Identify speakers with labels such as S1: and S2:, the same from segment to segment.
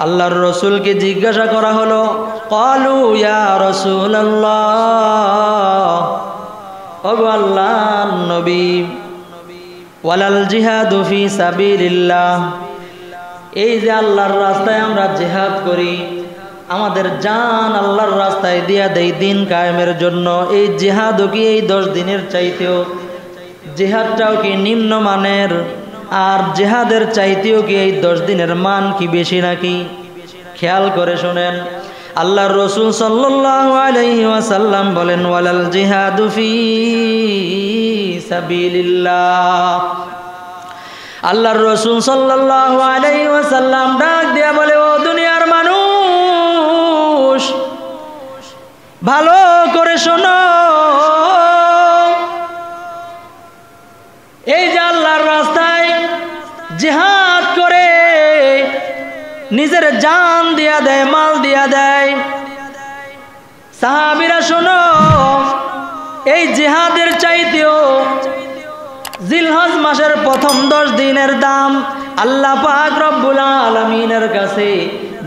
S1: আল্লাহর রসুলকে জিজ্ঞাসা করা হলো, ক্বালু ইয়া রাসূলুল্লাহ, ওগো আল্লাহর নবী, ওয়ালাল জিহাদু ফি সাবিলিল্লাহ, এই যে আল্লাহর রাস্তায় আমরা জিহাদ করি, আমাদের জান আল্লাহর রাস্তায় দিয়া দেই দিন কায়েমের জন্য, এই জিহাদও কি এই 10 দিনের চাইতেও, জিহাদটাও কি নিম্নমানের, আর জিহাদের চাইতেও কি এই 10 দিনের মান কি বেশি নাকি? খেয়াল করে শুনেন, আল্লাহর রাসূল সাল্লাল্লাহু আলাইহি ওয়াসাল্লাম বলেন, ওয়ালাল জিহাদু ফি সাবিলিল্লাহ। আল্লাহর রাসূল সাল্লাল্লাহু আলাইহি ওয়াসাল্লাম ডাক দিয়া বলে, ও দুনিয়ার মানুষ, ভালো করে শোনো, এই যে আল্লাহর রাস্তায় জিহাদ করে নিজের জান দিয়া দেয়, মাল দিয়া দেয়, সাহাবীরা শোনো, এই জিহাদের চাইতেও জিলহজ মাসের প্রথম 10 দিনের দাম আল্লাহ পাক রব্বুল আলামিনের কাছে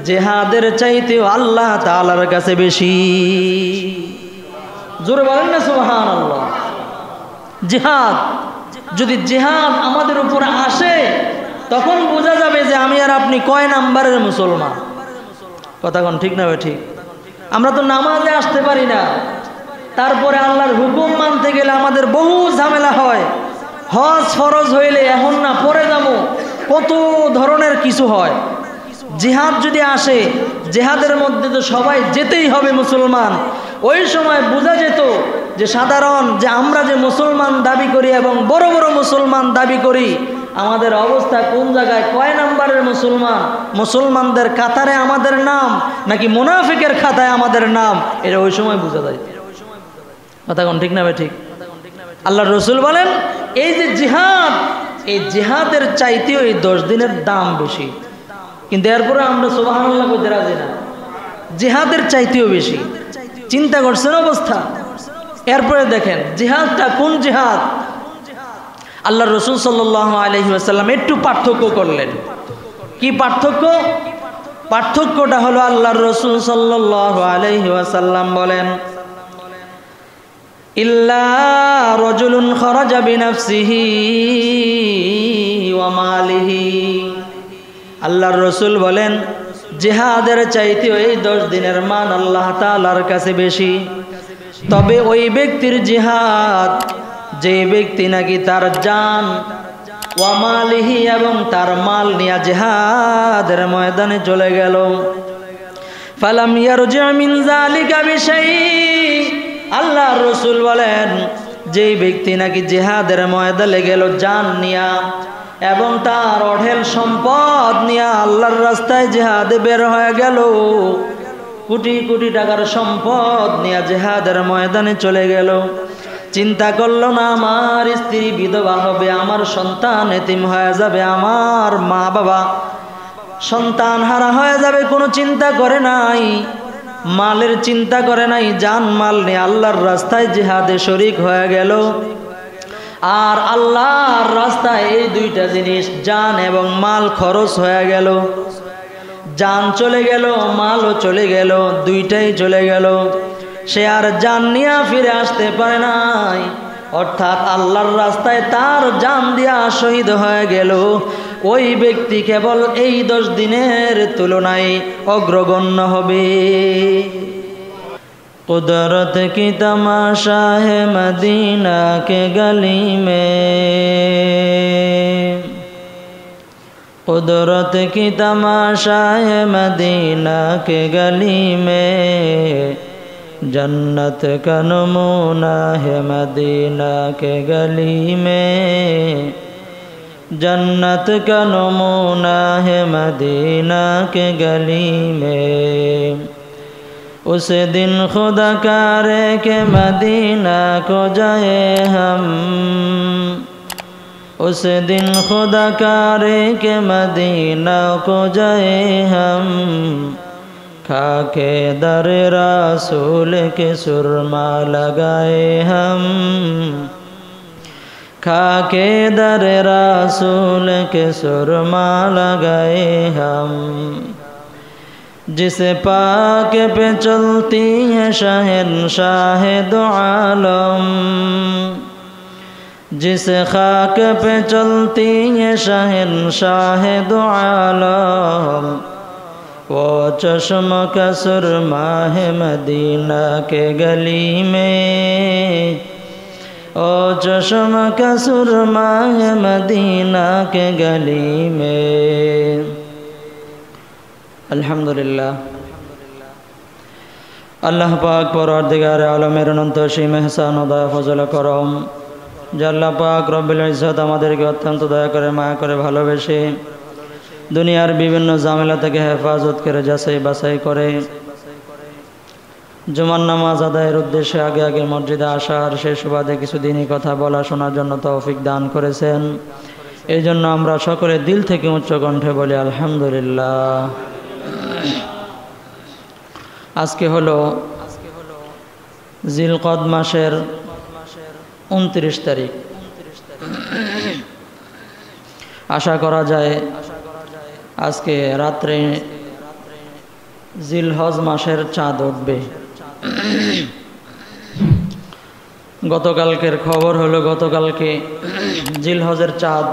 S1: জিহাদের চাইতেও আল্লাহ তাআলার কাছে বেশি। জোরে বলেন না সুবহানাল্লাহ। জিহাদ, যদি জিহাদ আমাদের উপরে আসে তখন বোঝা যাবে যে আমি আর আপনি কয় নাম্বারের মুসলমান। কথা কোন ঠিক না? ঠিক। আমরা তো নামাজে আসতে পারি না, তারপরে আল্লাহর হুকুম মানতে গেলে আমাদের বহু ঝামেলা হয়। হজ ফরজ হইলে এখন না পরে যাবো, কত ধরনের কিছু হয়। জিহাদ যদি আসে, জিহাদের মধ্যে তো সবাই যেতেই হবে মুসলমান। ওই সময় বোঝা যেত যে সাধারণ যে আমরা যে মুসলমান দাবি করি এবং বড় বড় মুসলমান দাবি করি, আমাদের অবস্থা কোন জায়গায়, কয় নাম্বারের মুসলমান, মুসলমানদের কাতারে আমাদের নাম নাকি মুনাফিকের খাতায় আমাদের নাম, এটা ওই সময় বোঝা যায়। কথা কোন ঠিক না? ঠিক। আল্লাহর রাসূল বলেন, এই যে জিহাদ, এই জিহাদের চাইতেও এই 10 দিনের দাম বেশি, কিন্তু এরপরে আমরা সুবহানাল্লাহ কইতে রাজি না, জিহাদের চাইতেও বেশি। চিন্তা করছেন অবস্থা? এরপরে দেখেন জিহাদটা কোন জিহাদ। আল্লাহর রাসূল সাল্লাল্লাহু আলাইহি ওয়াসাল্লাম একটু পার্থক্য করলেন। কি পার্থক্য? পার্থক্যটা হলো আল্লাহর রাসূল সাল্লাল্লাহু আলাইহি ওয়াসাল্লাম বলেন, ইল্লা রাজুলুন খারাজা বিনাফসিহি ওয়া মালিহি। আল্লাহর রাসূল বলেন, জিহাদের চাইতেও এই 10 দিনের মান আল্লাহ তাআলার কাছে বেশি। তবে ওই ব্যক্তির জিহাদ, যে ব্যক্তি নাকি তার জান ওয়া মালিহি এবং তার মাল নিয়ে জিহাদের ময়দানে চলে গেল, ফালাম ইয়ারজি মিন যালিকা বিশাই। আল্লাহর রাসূল বলেন, যেই ব্যক্তি নাকি জিহাদের ময়দানে গেল জান নিয়া এবং তার অঢেল সম্পদ নিয়ে আল্লাহর রাস্তায় জিহাদে বের হয়ে গেল, কোটি কোটি টাকার সম্পদ নিয়ে জিহাদের ময়দানে চলে গেল, চিন্তা করলো না আমার স্ত্রী বিধবা হবে, আমার সন্তান এতিম হয়ে যাবে, আমার মা বাবা সন্তান হারা হয়ে যাবে, কোনো চিন্তা করে নাই, মালের চিন্তা করে নাই, জান মাল নিয়ে আল্লাহর রাস্তায় জিহাদে শরীক হয়ে গেল। আর আল্লাহর রাস্তায় এই 2টা জিনিস, জান এবং মাল খরচ হয়ে গেল। জান চলে গেল, মালও চলে গেল, 2টাই চলে গেল। সে আর জান নিয়ে ফিরে আসতে পারে নাই, অর্থাৎ আল্লাহর রাস্তায় তার জান দিয়া শহীদ হয়ে গেল। ওই ব্যক্তি কেবল এই 10 দিনের তুলনায় অগ্রগণ্য হবে। कुदरत की तमाशा है मदीना के गली में, कुदरत की तमाशा है मदीना के गली में, जन्नत का नमूना है मदीना के गली में, जन्नत का नमूना है मदीना के गली में। उस दिन खुदा करे के मदीना को जाए हम, उस दिन खुदा करे के मदीना को जाए हम, खाके दर रसूल के सुरमा लगाए हम, खाके दर रसूल के सुरमा लगाए हम। जिस पाक पे चलती है शहंशाह दो आलम, जिस खाक पे चलती है शहंशाह दो आलम, वो चश्म का सुरमा है मदीना के गली में, ओ चश्म का सुरमा है मदीना के गली में। अल्हम्दुलिल्लाह। अल्लाह पाक परवरदिगार आलमेर अनंत सीम एहसान ও দয়া ফজল করম যে আল্লাহ পাক রব্বুল ইজ্জত আমাদেরকে অত্যন্ত দয়া করে মায়া করে ভালোবেসে দুনিয়ার বিভিন্ন ঝামেলা থেকে হেফাজত করে যাচাই বাছাই করে জুমার নামাজ আদায়ের উদ্দেশ্যে আগে আগে মসজিদে আসার সেই সুবাদে কিছু দিনই কথা বলা শোনার জন্য তৌফিক দান করেছেন। এই জন্য আমরা সকলে দিল থেকে উচ্চ কণ্ঠে বলি আলহামদুলিল্লাহ। আজকে হলো জিলকদ মাসের 29 তারিখ। আশা করা যায় আজকে রাত্রে জিলহজ মাসের চাঁদ উঠবে। গতকালকের খবর হলো গতকালকে জিলহজের চাঁদ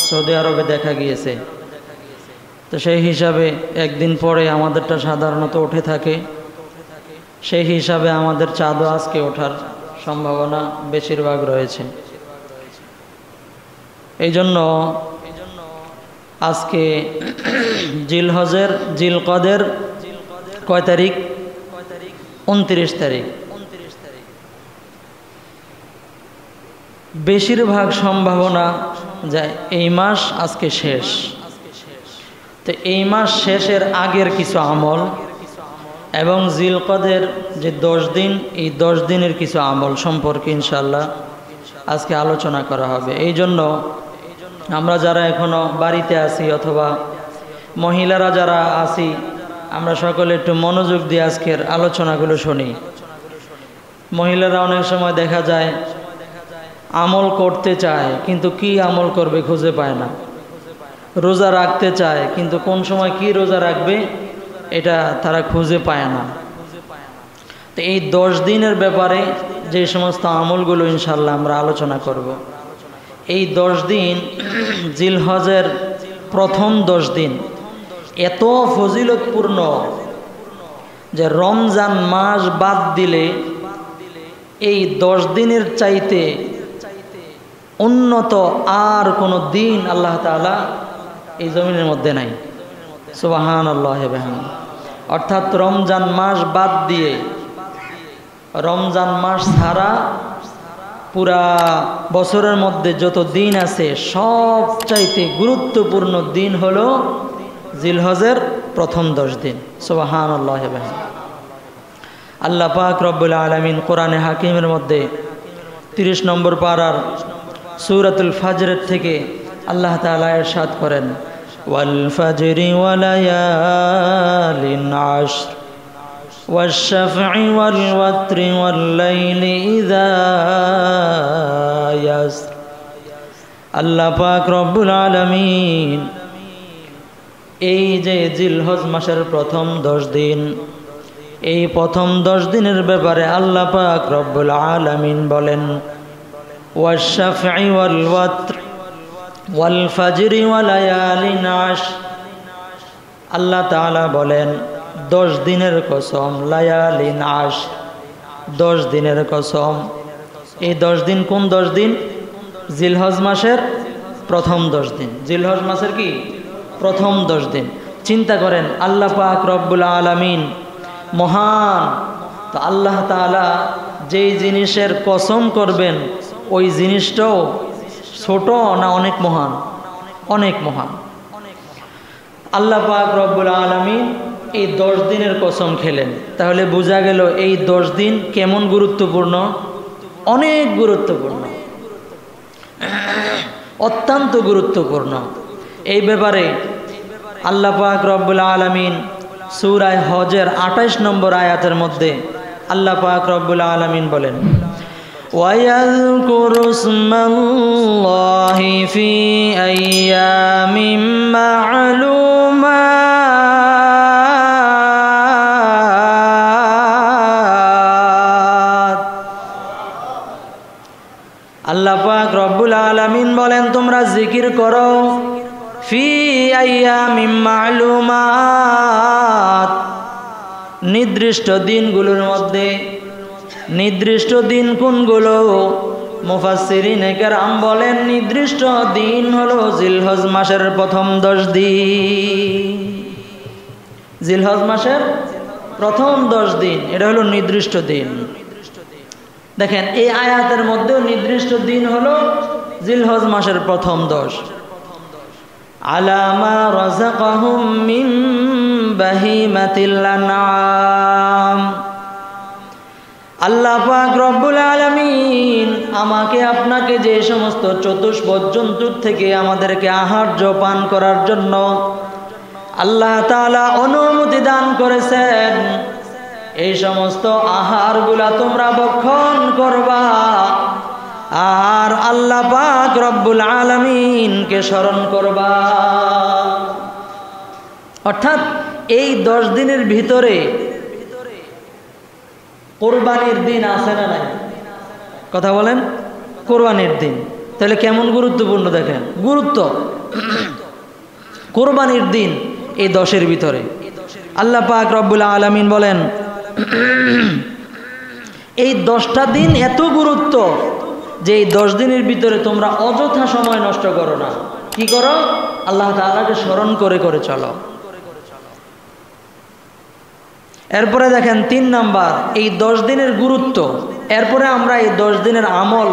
S1: সৌদি আরবে দেখা গিয়েছে। তো সেই হিসাবে একদিন পরে আমাদেরটা সাধারণত উঠে থাকে, সেই হিসাবে আমাদের চাঁদও আজকে ওঠার সম্ভাবনা বেশিরভাগ রয়েছে। এই জন্য আজকে জিলহজের জিলকদের কয় তারিখ? 29 তারিখ। বেশিরভাগ সম্ভাবনা যায় এই মাস আজকে শেষ। তো এই মাস শেষের আগের কিছু আমল এবং জিলকদের যে 10 দিন, এই 10 দিনের কিছু আমল সম্পর্কে ইনশাআল্লাহ আজকে আলোচনা করা হবে। এই জন্য আমরা যারা এখনো বাড়িতে আছি অথবা মহিলারা যারা আছি, আমরা সকলে একটু মনোযোগ দিয়ে আজকের আলোচনাগুলো শুনি। মহিলারা অনেক সময় দেখা যায় আমল করতে চায় কিন্তু কি আমল করবে খুঁজে পায় না। রোজা রাখতে চায় কিন্তু কোন সময় কি রোজা রাখবে এটা তারা খুঁজে পায় না। তো এই 10 দিনের ব্যাপারে যে সমস্ত আমলগুলো ইনশাআল্লাহ আমরা আলোচনা করব। এই 10 দিন জিলহজের প্রথম 10 দিন এত ফজিলতপূর্ণ যে রমজান মাস বাদ দিলে এই 10 দিনের চাইতে উন্নত আর কোনো দিন আল্লাহ তাআলা এই জমিনের মধ্যে নাই। সুবহানাল্লাহ বিহামদিহি। অর্থাৎ রমজান মাস বাদ দিয়ে, রমজান মাস ছাড়া পুরা বছরের মধ্যে যত দিন আছে সবচাইতে গুরুত্বপূর্ণ দিন হলো জিলহজের প্রথম 10 দিন। সুবহানাল্লাহ বিহামদিহি। আল্লাহ পাক রব্বুল আলামিন কোরআনে হাকিমের মধ্যে 30 নম্বর পারার সূরাতুল ফাজরের থেকে আল্লাহ তাআলা ইরশাদ করেন, ওয়াল ফাজরি ওয়া লায়ালিন আশর ওয়াশ শাফঈ ওয়াল ওয়াতরি ওয়াল লাইলি ইযা ইয়াসর। আল্লাহ পাক রব্বুল আলামিন এই যে জিলহজ মাসের প্রথম 10 দিন, এই প্রথম 10 দিনের ব্যাপারে আল্লাহ পাক রব্বুল আলামিন বলেন, ওয়াশ শাফঈ ওয়াল ওয়াতর ওয়াল ফাজরি ওয়া লায়ালিন আশর। আল্লাহ তাআলা বলেন 10 দিনের কসম, লায়ালিন আশর 10 দিনের কসম। এই 10 দিন কোন 10 দিন? জিলহজ মাসের প্রথম 10 দিন। জিলহজ মাসের কি প্রথম 10 দিন। চিন্তা করেন আল্লাহ পাক রব্বুল আলামিন মহান। তো আল্লাহ তাআলা যেই জিনিসের কসম করবেন ওই জিনিসটাও ছোট না অনেক মহান? অনেক মহান। আল্লাহ পাক রব্বুল আলামিন এই 10 দিনের কসম খেলেন, তাহলে বোঝা গেল এই 10 দিন কেমন গুরুত্বপূর্ণ। অনেক গুরুত্বপূর্ণ, অত্যন্ত গুরুত্বপূর্ণ। এই ব্যাপারে আল্লাহ পাক রব্বুল আলামিন সূরা হজের 28 নম্বর আয়াতের মধ্যে আল্লাহ পাক রব্বুল আলামিন বলেন, ওয়ায়াযকুরু ইসমাল্লাহি ফি আইয়ামিম মা'লুমাত আলামিন বলেন তোমরা জিকির করো ফি আইয়ামিম মা'লুমাত, নির্দিষ্ট দিনগুলোর মধ্যে। নির্দিষ্ট দিন কোনগুলো? মুফাসসিরিনে কেরাম বলেন নির্দিষ্ট দিন হলো জিলহজ মাসের প্রথম 10 দিন। জিলহজ মাসের প্রথম 10 দিন এটা হলো নির্দিষ্ট দিন। দেখেন এই আয়াতের মধ্যেও নির্দিষ্ট দিন হলো জিলহজ মাসের প্রথম 10। আলামা রাযাকাহুম মিন বাহিমাতিল আনআম, আল্লাহ পাক রব্বুল আলামিন আমাকে আপনাকে যে সমস্ত চতুষ্পদ জন্তুর থেকে আমাদেরকে আহার্য পান করার জন্য আল্লাহ তাআলা অনুমতি দান করেছেন, এই সমস্ত আহারগুলা তোমরা ভক্ষণ করবা আর আল্লাহ পাক রব্বুল আলামিনকে স্মরণ করবা। অর্থাৎ এই 10 দিনের ভিতরে কোরবানির দিন আছে না নাই? কথা বলেন, কোরবানির দিন তাহলে কেমন গুরুত্বপূর্ণ দেখেন। গুরুত্ব কোরবানির দিন এই 10-এর ভিতরে আল্লাহ পাক রব্বুল আলামিন বলেন এই 10টা দিন এত গুরুত্ব যে এই 10 দিনের ভিতরে তোমরা অযথা সময় নষ্ট করো না। কি করো? আল্লাহ তাআলাকে স্মরণ করে করে চলো। এরপরে দেখেন 3 নাম্বার এই 10 দিনের গুরুত্ব। এরপরে আমরা এই 10 দিনের আমল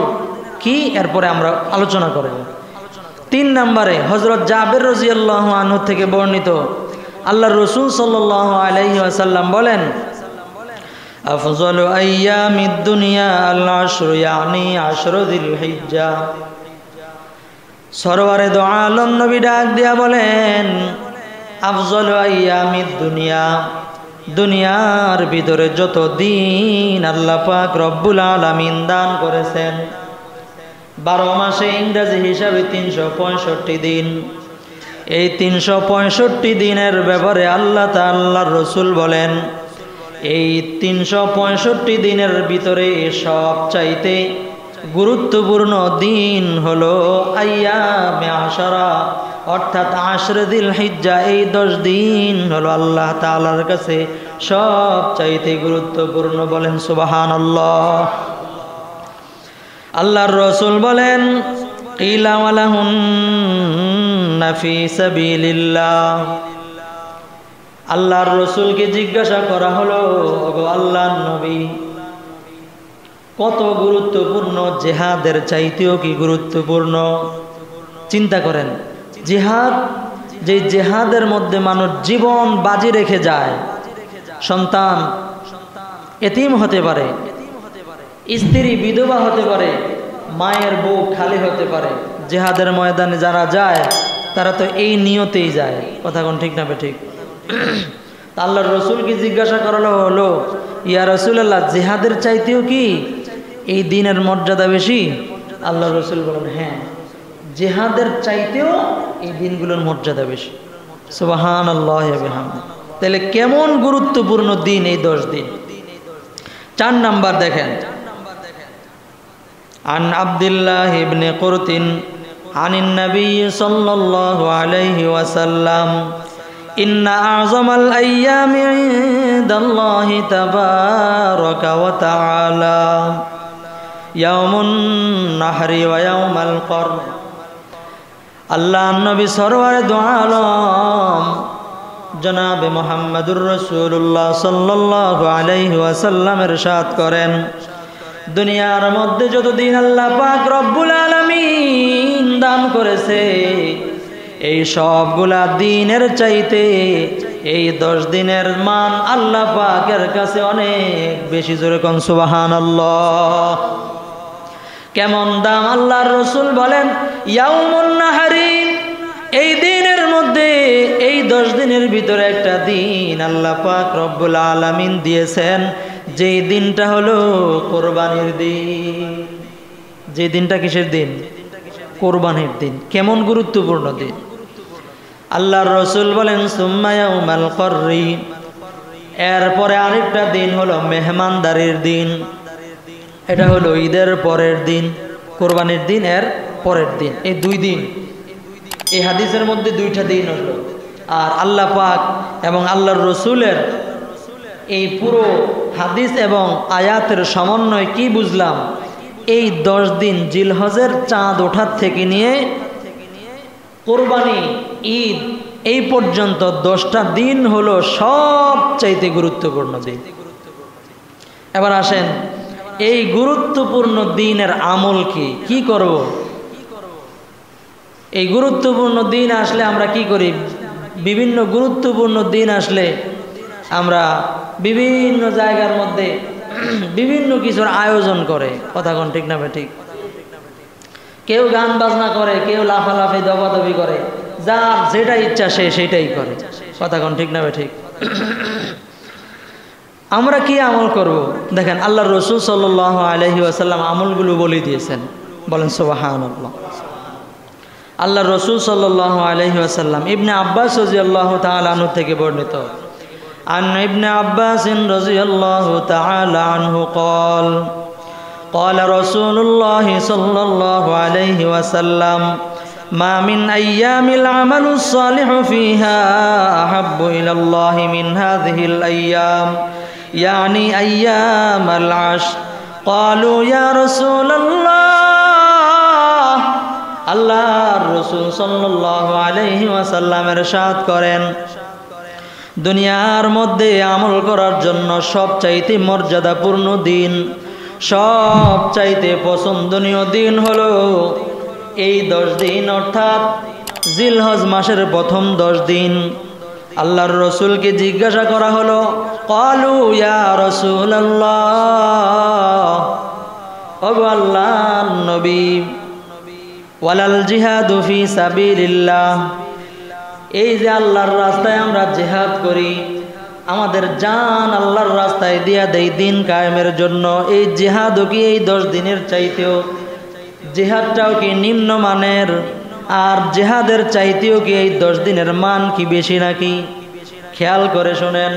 S1: কি এরপরে আমরা আলোচনা করব। 3 নম্বরে হযরত জাবের রাদিয়াল্লাহু আনহু থেকে বর্ণিত আল্লাহর রাসূল সাল্লাল্লাহু আলাইহি ওয়াসাল্লাম বলেন আফযালু আইয়ামিদ দুনিয়া আল-আশর ইয়ানি 10 যিলহিজ্জা। সরওয়ারে দো আলম নবী ডাক দিয়া বলেন আফযালু আইয়ামিদ দুনিয়া, দুনিয়ার ভিতরে যত দিন আল্লাহ পাক রব্বুল আলামিন দান করেছেন 12 মাসে ইংরেজি হিসাবে 365 দিন। এই 365 দিনের ব্যাপারে আল্লাহ তাআলার রাসূল বলেন এই 365 দিনের ভিতরে সবচাইতে গুরুত্বপূর্ণ দিন হলো আইয়ামে আশরা, অর্থাৎ 10 যিলহিজ্জা। এই 10 দিন হলো আল্লাহ তাআলার কাছে সবচাইতে গুরুত্বপূর্ণ। বলেন সুবহানাল্লাহ। আল্লাহর রাসূল বলেন কিলা ওয়ালাহুন্না ফি সাবিলিল্লাহ। আল্লাহর রাসূলকে জিজ্ঞাসা করা হলো ওগো আল্লাহর নবী কত গুরুত্বপূর্ণ, জিহাদের চাইতেও কি গুরুত্বপূর্ণ? চিন্তা করেন জিহাদ, যে জিহাদের মধ্যে মানুষ জীবন বাজি রেখে যায়, সন্তান এতিম হতে পারে, স্ত্রী বিধবা হতে পারে, মায়ের বুক খালি হতে পারে। জিহাদের ময়দানে যারা যায় তারা তো এই নিয়তেই যায়। কথা কোন ঠিক না ঠিক? আল্লাহর রাসূলকে জিজ্ঞাসা করা হলো ইয়া রাসূলুল্লাহ জিহাদের চাইতেও কি এই দিনের মর্যাদা বেশি? আল্লাহর রাসূল বলেন হ্যাঁ, জিহাদের চাইতেও এই দিনগুলোর মর্যাদা বেশি। সুবহানাল্লাহি ওয়া বিহামদিহি। তাহলে কেমন গুরুত্বপূর্ণ দিন এই 10 দিন। 4 নাম্বার দেখেন আন আব্দুল্লাহ ইবনে কুরতিন আনিন নবী সাল্লাল্লাহু আলাইহি ওয়াসাল্লাম ইন্না আযমাল আইয়ামি ইনদাল্লাহি তাবারাকা ওয়া তাআলা ইয়াউমুন নাহরি ওয়া ইয়াউমাল কর। আল্লাহর নবী সরওয়ারে দো আলম জনাবে মুহাম্মদুর রাসূলুল্লাহ সাল্লাল্লাহু আলাইহি ওয়াসাল্লাম ইরশাদ করেন দুনিয়ার মধ্যে যতদিন আল্লাহ পাক রব্বুল আলামিন দান করেছে এই সবগুলা দিনের চাইতে এই 10 দিনের মান আল্লাহ পাকের কাছে অনেক বেশি। জোরে কোন সুবহানাল্লাহ। কেমন দাম? আল্লাহর রাসূল বলেন ইয়াউমুন নাহরি, এই দিনের মধ্যে এই 10 দিনের ভিতরে একটা দিন আল্লাহ পাক রব্বুল আলামিন দিয়েছেন, যেই দিনটা হলো কোরবানির দিন। যে দিনটা কিসের দিন? কোরবানির দিন। কেমন গুরুত্বপূর্ণ দিন। আল্লাহর রাসূল বলেন সুম্মা ইয়াউমাল কররি, এরপরে আরেকটা দিন হলো মেহমানদারির দিন। এটা হলো ঈদের পরের দিন, কোরবানির দিন এর পরের দিন, এই 2 দিন। এই হাদিসের মধ্যে 2টা দিন হলো। আর আল্লাহ পাক এবং আল্লাহর রসুলের এই পুরো হাদিস এবং আয়াতের সমন্বয় কি বুঝলাম, এই 10 দিন জিলহজের চাঁদ ওঠার থেকে নিয়ে কোরবানি ঈদ এই পর্যন্ত 10টা দিন হলো সবচাইতে গুরুত্বপূর্ণ দিন। এবার আসেন, এই গুরুত্বপূর্ণ দিনের আমল কি করব? এই গুরুত্বপূর্ণ দিন আসলে আমরা কি করি? বিভিন্ন গুরুত্বপূর্ণ দিন আসলে আমরা বিভিন্ন জায়গার মধ্যে বিভিন্ন কিছুর আয়োজন করে, কথা কোন ঠিক না ঠিক? কেউ গান বাজনা করে, কেউ লাফালাফি দবাদবি করে, যার যেটা ইচ্ছা সে সেটাই করে, কথা কোন ঠিক না ঠিক? আমরা কি আমল করব? দেখেন আল্লাহর রাসূল সাল্লাল্লাহু আলাইহি ওয়াসাল্লাম আমলগুলো বলে দিয়েছেন, বলেন সুবহানাল্লাহ। আল্লাহর রাসূল সাল্লাল্লাহু আলাইহি ওয়াসাল্লাম ইবনে আব্বাস রাদিয়াল্লাহু তাআলা আনহু থেকে বর্ণিত, আন ইবনে আব্বাস রাদিয়াল্লাহু তাআলা আনহু قال قال رسول الله صلى الله عليه وسلم ما من أيام العمل الصالح فيها أحب إلى الله من هذه الأيام يعني أيام العشر قالوا يا رسول الله আল্লাহর রাসূল সাল্লাল্লাহু আলাইহি ওয়াসাল্লাম ইরশাদ করেন, দুনিয়ার মধ্যে আমল করার জন্য সবচাইতে মর্যাদাপূর্ণ দিন, সবচাইতে পছন্দনীয় দিন হলো এই 10 দিন, অর্থাৎ জিলহজ মাসের প্রথম 10 দিন। আল্লাহর রাসূলকে জিজ্ঞাসা করা হলো, ক্বালু ইয়া রাসূলুল্লাহ, ওগো আল্লাহর নবী, ওয়ালাল জিহাদু ফি সাবিলিল্লাহ, এই যে আল্লাহর রাস্তায় আমরা জিহাদ করি, আমাদের জান আল্লাহর রাস্তায় দিয়া দেই দিন কায়েমের জন্য, এই জিহাদও কি এই 10 দিনের চাইতেও, জিহাদটাও কি নিম্নমানের, আর জিহাদের চাইতেও কি এই 10 দিনের মান কি বেশি নাকি? খেয়াল করে শুনেন,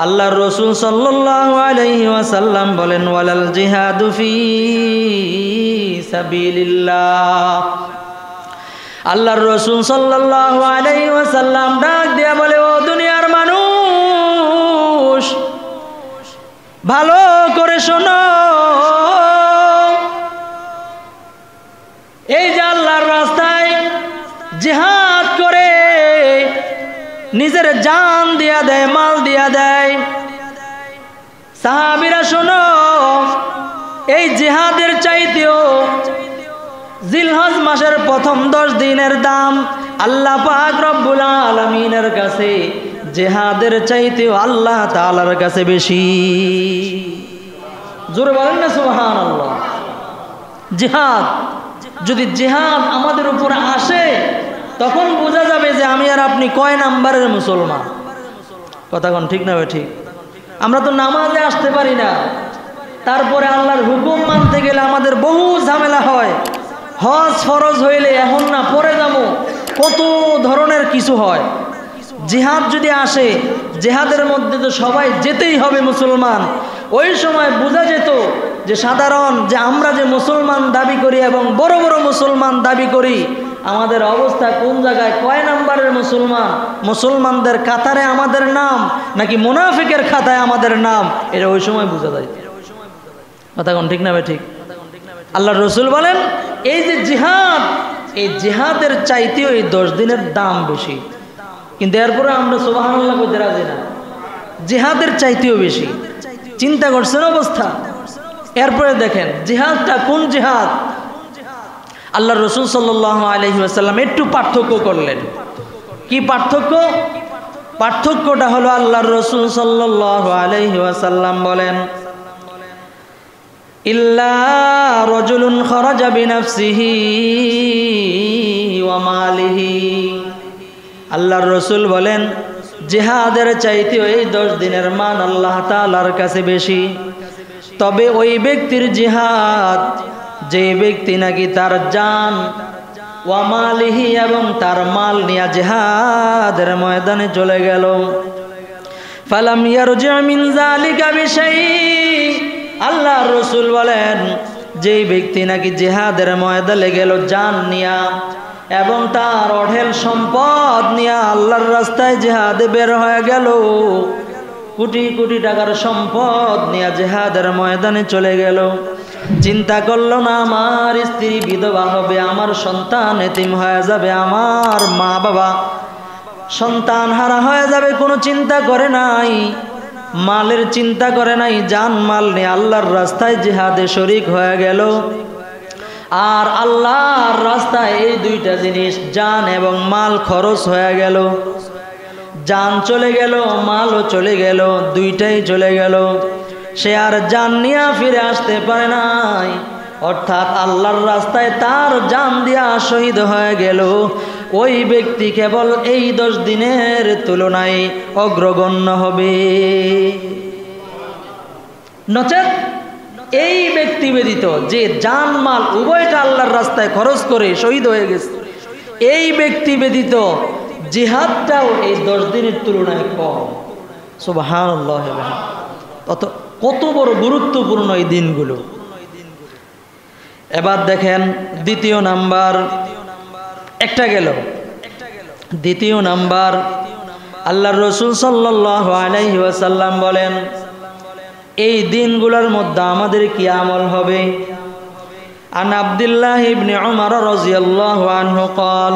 S1: আল্লাহর রাসূল সাল্লাল্লাহু আলাইহি ওয়াসাল্লাম বলেন, ওয়ালাল জিহাদু ফি সাবিলিল্লাহ। আল্লাহর রাসূল সাল্লাল্লাহু আলাইহি ওয়াসাল্লাম ডাক দিয়া বলে, ও দুনিয়ার মানুষ, ভালো করে শোনো, এই যে আল্লাহর রাস্তায় জিহাদ করে নিজের জান দিয়া দেয়, মাল দিয়া দেয়, সাহাবীরা শোনো, এই জিহাদের চাইতেও জিলহজ মাসের প্রথম 10 দিনের দাম আল্লাহ পাক রব্বুল আলামিনের কাছে জিহাদের চাইতেও আল্লাহ তাআলার কাছে বেশি। জোরে বলেন না সুবহানাল্লাহ। জিহাদ, যদি জিহাদ আমাদের উপর আসে তখন বোঝা যাবে যে আমি আর আপনি কয় নাম্বারের মুসলমান, কথা কোন ঠিক না ঠিক? আমরা তো নামাজে আসতে পারি না, তারপরে আল্লাহর হুকুম মানতে গেলে আমাদের বহু ঝামেলা হয়, হজ ফরজ হইলে এখন না পরে যাবো, কত ধরনের কিছু হয়। জিহাদ যদি আসে, জিহাদের মধ্যে তো সবাই যেতেই হবে মুসলমান, ওই সময় বোঝা যেত যে সাধারণ যে আমরা যে মুসলমান দাবি করি এবং বড় বড় মুসলমান দাবি করি, আমাদের অবস্থা কোন জায়গায়, কয় নাম্বারের মুসলমান, মুসলমানদের কাতারে আমাদের নাম নাকি মুনাফিকের খাতায় আমাদের নাম, এটা ওই সময় বোঝা যায়, কথা কোন ঠিক না ঠিক? আল্লাহর রাসূল বলেন, এই যে জিহাদ, এই জিহাদের চাইতেও এই 10 দিনের দাম বেশি, কিন্তু এরপরে আমরা সুবহানাল্লাহ বলতে রাজি না, জিহাদের চাইতেও বেশি। চিন্তা করছেন অবস্থা? এরপরে দেখেন জিহাদটা কোন জিহাদ? আল্লাহর রাসূল সাল্লাল্লাহু আলাইহি ওয়াসাল্লাম একটু পার্থক্য করলেন। কি পার্থক্য? পার্থক্যটা হলো আল্লাহর রাসূল সাল্লাল্লাহু আলাইহি ওয়াসাল্লাম বলেন, ইল্লা রাজুলুন খারাজা বিনাফসিহি ওয়া মালিহি। আল্লাহর রাসূল বলেন, জিহাদের চাইতেও এই 10 দিনের মান আল্লাহ তাআলার কাছে বেশি। তবে ওই ব্যক্তির জিহাদ, যে ব্যক্তি নাকি তার জান ওয়া মালিহি এবং তার মাল নিয়ে জিহাদের ময়দানে চলে গেল, ফালাম ইয়ারজি মিন যালিকা বিশাই, আল্লাহর রাসূল বলেন, যেই ব্যক্তি নাকি জিহাদের ময়দানে গেল জান নিয়া এবং তার অঢেল সম্পদ নিয়া আল্লাহর রাস্তায় জিহাদে বের হয়ে গেল, কোটি কোটি টাকার সম্পদ নিয়ে জিহাদের ময়দানে চলে গেল, চিন্তা করলো না আমার স্ত্রী বিধবা হবে, আমার সন্তান এতিম হয়ে যাবে, আমার মা বাবা সন্তান হারা হয়ে যাবে, কোনো চিন্তা করে নাই, মালের চিন্তা করে নাই, জান মাল নিয়ে আল্লাহর রাস্তায় জিহাদে শরীক হয়ে গেল। আর আল্লাহর রাস্তায় এই দুইটা জিনিস জান এবং মাল খরচ হয়ে গেল, জান চলে গেল, মালও চলে গেল, দুইটাই চলে গেল। সে আর জান নিয়ে ফিরে আসতে পারে নাই, অর্থাৎ আল্লাহর রাস্তায় তার জান দিয়া শহীদ হয়ে গেল। ওই ব্যক্তি কেবল এই 10 দিনের তুলনায় অগ্রগণ্য হবে। নচেত এই ব্যক্তি ব্যতীত যে জান মাল উভয়টা আল্লাহর রাস্তায় খরচ করে শহীদ হয়ে গেছে, এই ব্যক্তি ব্যতীত জিহাদটাও এই 10 দিনের তুলনায় কম। সুবহানাল্লাহ। কত বড় গুরুত্বপূর্ণ এই দিনগুলো। এবার দেখেন দ্বিতীয় নাম্বার, একটা গেল। দ্বিতীয় নাম্বার, আল্লাহর রাসূল সাল্লাল্লাহু আলাইহি ওয়াসাল্লাম বলেন এই দিনগুলোর মধ্যে আমাদের কি আমল হবে। আন আব্দুল্লাহ ইবনে উমর রাদিয়াল্লাহু আনহু قال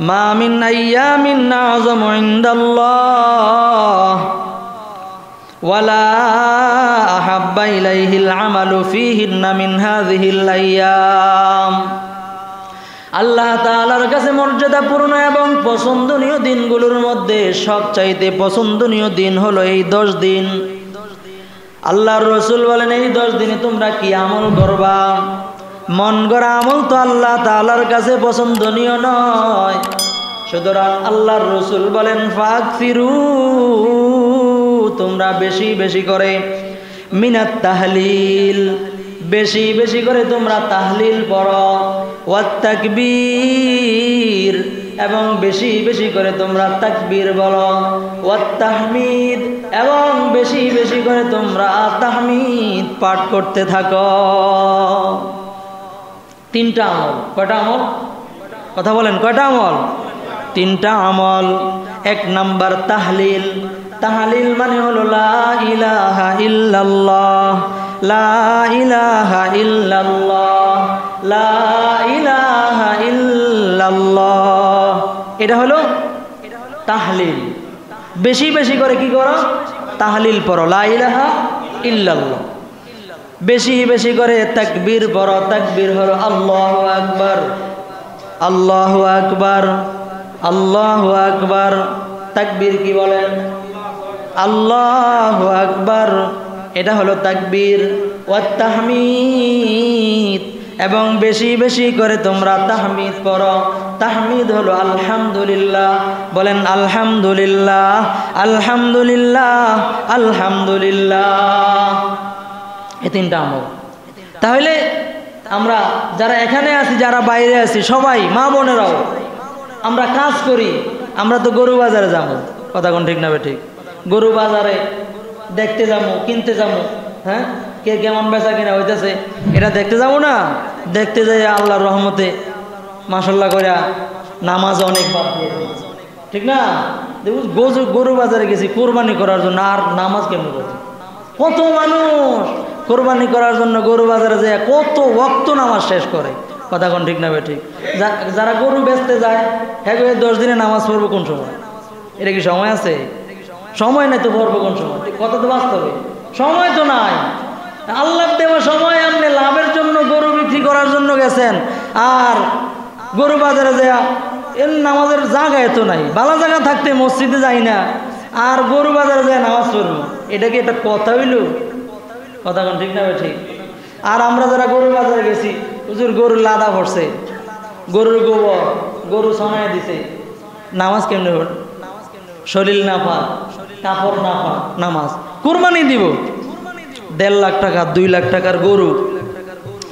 S1: ما من أيام أعظم عند الله ولا أحب إليه العمل فيهن من هذه الأيام। আল্লাহ তাআলার কাছে মর্যাদাপূর্ণ এবং পছন্দনীয় দিনগুলোর মধ্যে সবচাইতে পছন্দনীয় দিন হলো এই 10 দিন। আল্লাহর রাসূল বলেন এই 10 দিনে তোমরা কি আমল করবা? মন গড়া আমল তো আল্লাহ তাআলার কাছে পছন্দনীয় নয়। সুতরাং আল্লাহর রাসূল বলেন ফাকসিরু, তোমরা বেশি বেশি করে মিনাত তাহলিল, বেশি বেশি করে তোমরা তাহলিল পড়ো, ওয়াত তাকবীর, এবং বেশি বেশি করে তোমরা তাকবীর বলো, ওয়াত তাহমিদ, এবং বেশি বেশি করে তোমরা তাহমিদ পাঠ করতে থাকো। 3টা আমল। কয়টা আমল? কথা বলেন, কয়টা আমল? 3টা আমল। 1 নাম্বার তাহলিল। তাহলিল মানে হলো লা ইলাহা ইল্লাল্লাহ, লা ইলাহা ইল্লাল্লাহ, লা ইলাহা ইল্লাল্লাহ। এটা হলো তাহলিল। বেশি বেশি করে কি করো? তাহলিল পড়ো, লা ইলাহা ইল্লাল্লাহ। বেশি বেশি করে তাকবীর পড়ো। তাকবীর হলো আল্লাহু আকবার, আল্লাহু আকবার, আল্লাহু আকবার। তাকবীর কি বলেন? আল্লাহু আকবার, এটা হলো তাকবীর। ওয়াত তাহমিদ, এবং বেশি বেশি করে তোমরা তাহমিদ পড়ো। তাহমিদ হলো আলহামদুলিল্লাহ, বলেন আলহামদুলিল্লাহ, আলহামদুলিল্লাহ, আলহামদুলিল্লাহ। এই 3টা আমল। তাহলে আমরা যারা এখানে আছি, যারা বাইরে আছি, সবাই মা বোনেরাও আমরা কাজ করি। আমরা তো গরু বাজারে যাবো, কথা কোন ঠিক না ঠিক? গরু বাজারে দেখতে যাবো, কিনতে যাবো, হ্যাঁ, কে কেমন বেচা কিনা হইতেছে এটা দেখতে যাবো না? দেখতে যাই আল্লাহর রহমতে মাশাআল্লাহ করে নামাজ অনেক বাদ দিয়ে, ঠিক না? দেখুন গরু বাজারে গেছি কোরবানি করার জন্য, আর নামাজ কেমন করছি? কত মানুষ কোরবানি করার জন্য গরু বাজারে যায় কত ওয়াক্ত নামাজ শেষ করে, কথা কোন ঠিক না ঠিক? যারা গরু বেচতে যায় হ্যাঁ 10 দিনে নামাজ পড়বো কোন সময়? এটা কি সময় আছে? সময় নাই তো, পড়বো কোন সময়? কথা তো বাস্তবে সময় তো নাই। আল্লাহ দেওয়া সময় আপনি লাভের জন্য গরু বিক্রি করার জন্য গেছেন, আর গরু বাজারে যায় এর নামাজের জায়গা এত নাই। ভালো জায়গা থাকতে মসজিদে যাই না, আর গরু বাজারে যায় নামাজ পড়বো, এটা কি একটা কথা হইল? কথা কোন ঠিক না ঠিক? আর আমরা যারা গরু বাজারে গেছি, হুজুর গরুর লাদা পড়ছে, গরুর গোবর, গরু ছনায় দিছে, নামাজ কেমনে হল? শরীর না পাক, কাপড় না পাক, নামাজ কুরবানি দিব। 1.5 লাখ টাকা 2 লাখ টাকার গরু,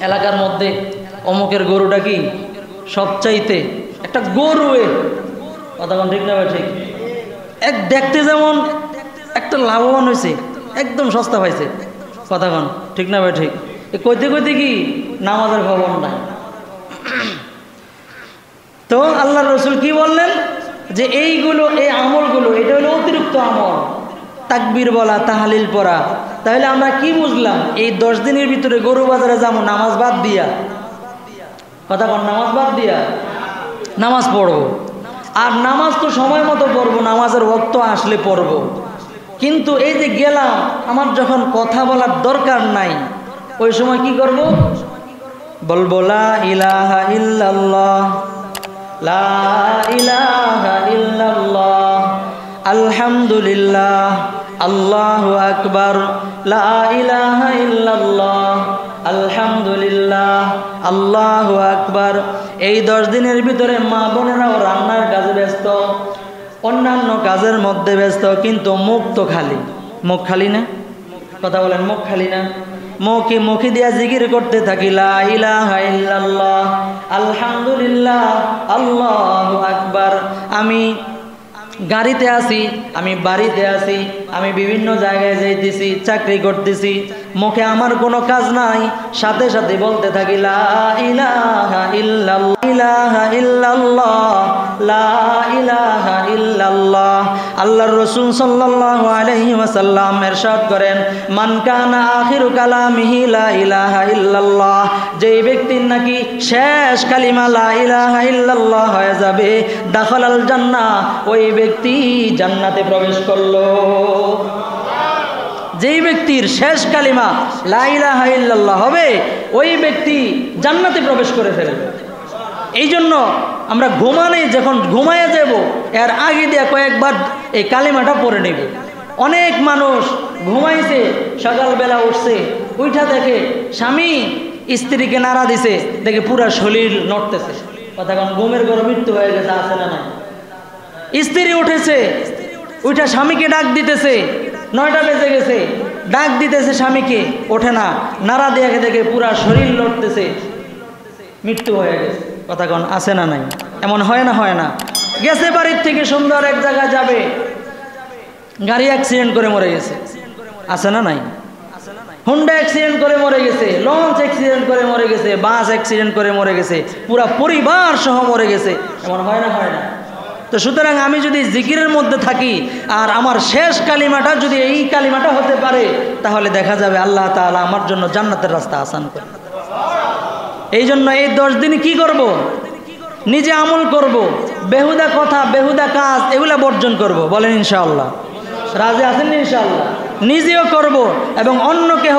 S1: এলাকার মধ্যে অমুকের গরুটা কি সবচাইতে একটা গরু, কথা কোন ঠিক না ঠিক? এক দেখতে যেমন একটা লাভবান হয়েছে, একদম সস্তা পাইছে, কথা কোন ঠিক না ঠিক? কইতে কইতে কি নামাজের খবর নাই। তো আল্লাহর রাসূল কি বললেন যে এইগুলো, এই আমলগুলো, এটা হলো অতিরিক্ত আমল, তাকবীর বলা, তাহলিল পড়া। তাহলে আমরা কি বুঝলাম? এই 10 দিনের ভিতরে গরু বাজারে যাবো নামাজ বাদ দিয়া, কথা কন, নামাজ বাদ দিয়া নামাজ পড়বো। আর নামাজ তো সময় মতো পড়বো, নামাজের ওয়াক্ত আসলে পড়বো। কিন্তু এই যে গেলাম, আমার যখন কথা বলার দরকার নাই, ওই সময় কি করব? বলবো লা ইলাহা ইল্লাল্লাহ, লা ইলাহা ইল্লাল্লাহ, আলহামদুলিল্লাহ, আল্লাহু আকবার, লা ইলাহা ইল্লাল্লাহ, আলহামদুলিল্লাহ, আল্লাহু আকবার। এই 10 দিনের ভিতরে মা বোনেরাও রান্নার কাজে ব্যস্ত, অন্যান্য কাজের মধ্যে ব্যস্ত, কিন্তু মুখ তো খালি। মুখ খালি না? কথা বলেন, মুখ খালি না? মুখে দিয়া জিকির করতে থাকি, লা ইলাহা ইল্লাল্লাহ, আলহামদুলিল্লাহ, আল্লাহু আকবার। আমি গাড়িতে আছি, আমি বাড়িতে আছি, আমি বিভিন্ন জায়গায় যাইতেছি, চাকরি করতেছি, মুখে আমার কোনো কাজ নাই, সাথে সাথে বলতে থাকি লা ইলাহা ইল্লাল্লাহ, ইলাহা ইল্লাল্লাহ, লা ইলাহা ইল্লাল্লাহ। আল্লাহর রাসূল সাল্লাল্লাহু আলাইহি ওয়াসাল্লাম ইরশাদ করেন, মান কানা আখিরু কালামিহি লা ইলাহা ইল্লাল্লাহ, যেই ব্যক্তির নাকি শেষ কালিমা লা ইলাহা ইল্লাল্লাহ হয়ে যাবে, দাখালাল জান্নাহ, ওই ব্যক্তি জান্নাতে প্রবেশ করলো। যেই ব্যক্তির শেষ কালিমা লা ইলাহা ইল্লাল্লাহ হবে, ওই ব্যক্তি জান্নাতে প্রবেশ করে ফেলবে। এই জন্য আমরা যখন ঘুমায় যাব, এর আগে দিয়ে কয়েকবার এই কালিমাটা পড়ে নেব। অনেক মানুষ ঘুমাইছে, সকালবেলা উঠছে, উঠা দেখে স্বামী স্ত্রীকে নাড়া দিছে, দেখে পুরা শরীর নড়তেছে। কথা কারণ ঘুমের ঘরে মৃত্যু হয়ে গেছে, আছে না নাই? স্ত্রী উঠেছে, উঠা স্বামীকে ডাক দিতেছে, 9টা বেজে গেছে, ডাক দিতেছে স্বামীকে, ওঠে না, নাড়া দিয়ে দেখে পুরা শরীর লড়তেছে, মৃত্যু হয়ে গেছে। কথা কন, আছে না নাই? এমন হয় না? হয় না? গেছে বাড়ির থেকে সুন্দর এক জায়গায় যাবে, গাড়ি অ্যাক্সিডেন্ট করে মরে গেছে, আছে না নাই? হুন্ডা অ্যাক্সিডেন্ট করে মরে গেছে, লঞ্চ অ্যাক্সিডেন্ট করে মরে গেছে, বাস অ্যাক্সিডেন্ট করে মরে গেছে, পুরা পরিবার সহ মরে গেছে। এমন হয় না? হয় না? তো সুতরাং আমি যদি জিকিরের মধ্যে থাকি আর আমার শেষ কালিমাটা যদি এই কালিমাটা হতে পারে, তাহলে দেখা যাবে আল্লাহ তাআলা আমার জন্য জান্নাতের রাস্তা আসান করে। এই জন্য এই 10 দিন কি করব? নিজে আমল করব, বেহুদা কথা, বেহুদা কাজ, এগুলা বর্জন করব। বলেন ইনশাআল্লাহ? রাজি আছেন ইনশাআল্লাহ? নিজেও করব এবং অন্য কেহ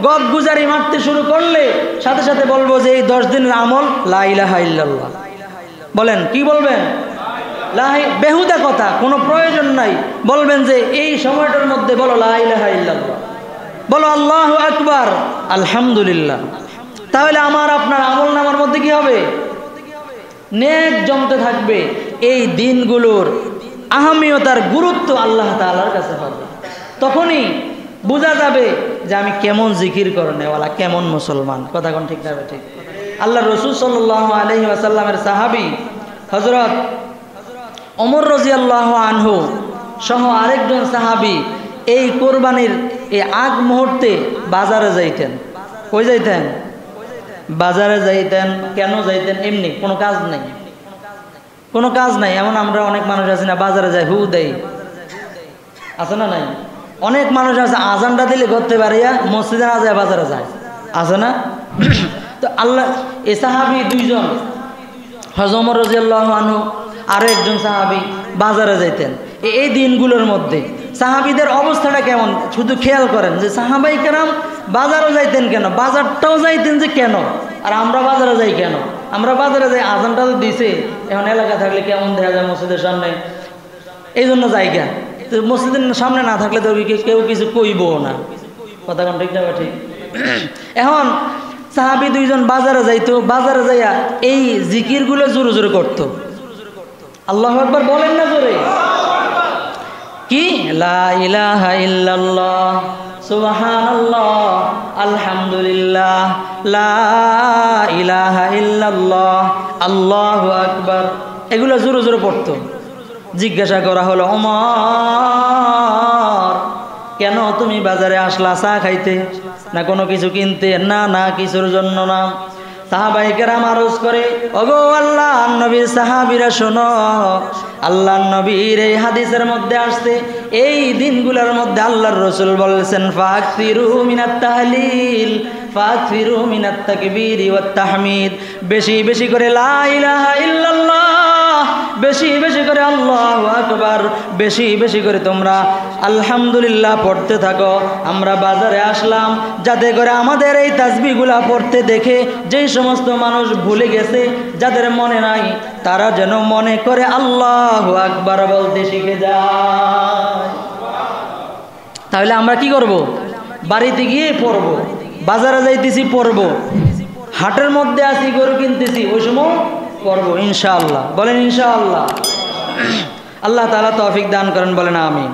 S1: গপ গুজারি মারতে শুরু করলে সাথে সাথে বলবো যে এই 10 দিনের আমল লা ইলাহা ইল্লাল্লাহ। বলেন, কি বলবেন? বেহুদা কথা, কোনো প্রয়োজন নাই। বলবেন যে এই সময়টার মধ্যে বলো লা ইলাহা ইল্লাল্লাহ, বলো আল্লাহু আকবার, আলহামদুলিল্লাহ। তাহলে আমার আপনার আমল নামার মধ্যে কি হবে? নেক জমতে থাকবে। এই দিনগুলোর আহমিয়তার গুরুত্ব আল্লাহ তাআলার কাছে হবে। তখনই বোঝা যাবে যে আমি কেমন জিকির করনেওয়ালা, কেমন মুসলমান। কথা কোন ঠিক না? ঠিক। আল্লাহ রাসূল সাল্লাল্লাহু আলাইহি ওয়াসাল্লামের সাহাবী হযরত ওমর রাদিয়াল্লাহু আনহু সহ আরেকজন সাহাবী এই কোরবানির এই আগ মুহূর্তে বাজারে যাইতেন। কই যাইতেন? বাজারে যাইতেন। কেন যাইতেন? এমনি, কোনো কাজ নাই, কোনো কাজ নাই। এমন আমরা অনেক মানুষ আছি না, বাজারে যায় হু দেয়, আছে না নাই? অনেক মানুষ আছে আজানটা দিলে করতে পারিয়া মসজিদে না যায় বাজারে যায়, আছে না? তো আল্লাহ এ সাহাবী দুইজন, হযরত ওমর রাদিয়াল্লাহু আনহু আরো একজন সাহাবী বাজারে যাইতেন। এই দিনগুলোর মধ্যে সাহাবীদের অবস্থাটা কেমন শুধু খেয়াল করেন যে সাহাবাই কেরাম বাজারও যাইতেন কেন, বাজারটাও যাইতেন যে কেন, আর আমরা বাজারে যাই কেন? আমরা বাজারে যাই আজানটা তো দিছে, এখন এলাকা থাকলে কেমন দেখা যায় মসজিদের সামনে, এই জন্য জায়গা। তো মসজিদের সামনে না থাকলে তো কেউ কিছু কইবো না। কথা কোন ঠিক না? ঠিক। এখন সাহাবী দুইজন বাজারে যাইতো, বাজারে যাইয়া এই জিকিরগুলো জোরে জোরে করতো। আল্লাহু আকবার বলেন না জোরে? কি? লা ইলাহা ইল্লাল্লাহ, সুবহানাল্লাহ, আলহামদুলিল্লাহ, লা ইলাহা ইল্লাল্লাহ, আল্লাহু আকবার, এগুলো জোরে জোরে পড়তো। জিজ্ঞাসা করা হলো, ওমর কেন তুমি বাজারে আসলা চা খাইতে না কোনো কিছু কিনতে? না না, কিছুর জন্য না। সাহাবায়ে কেরাম আরজ করে, ওগো আল্লাহর নবীর সাহাবীরা শোনো, আল্লাহর নবীর এই হাদিসের মধ্যে আসছে এই দিনগুলোর মধ্যে আল্লাহর রাসূল বলেছেন ফাকসিরু মিনাত তাহলিল ফাকসিরু মিনাত তাকবীর ওয়াত তাহমিদ, বেশি বেশি করে লা ইলাহা ইল্লাল্লাহ, বেশি বেশি করে আল্লাহু আকবার, বেশি বেশি করে তোমরা আলহামদুলিল্লাহ পড়তে থাকো। আমরা বাজারে আসলাম যাতে করে আমাদের এই তাসবিহগুলা পড়তে দেখে যেই সমস্ত মানুষ ভুলে গেছে, যাদের মনে নাই, তারা যেন মনে করে আল্লাহু আকবার বলতে শিখে যায়। তাহলে আমরা কি করব? বাড়িতে গিয়ে পড়ব, বাজারে যাইতেছি পড়ব, হাটের মধ্যে আছি গরু কিনতেছি ওই সময় পড়ব ইনশাআল্লাহ। বলেন ইনশাআল্লাহ। আল্লাহ তাআলা তৌফিক দান করেন, বলেন আমিন।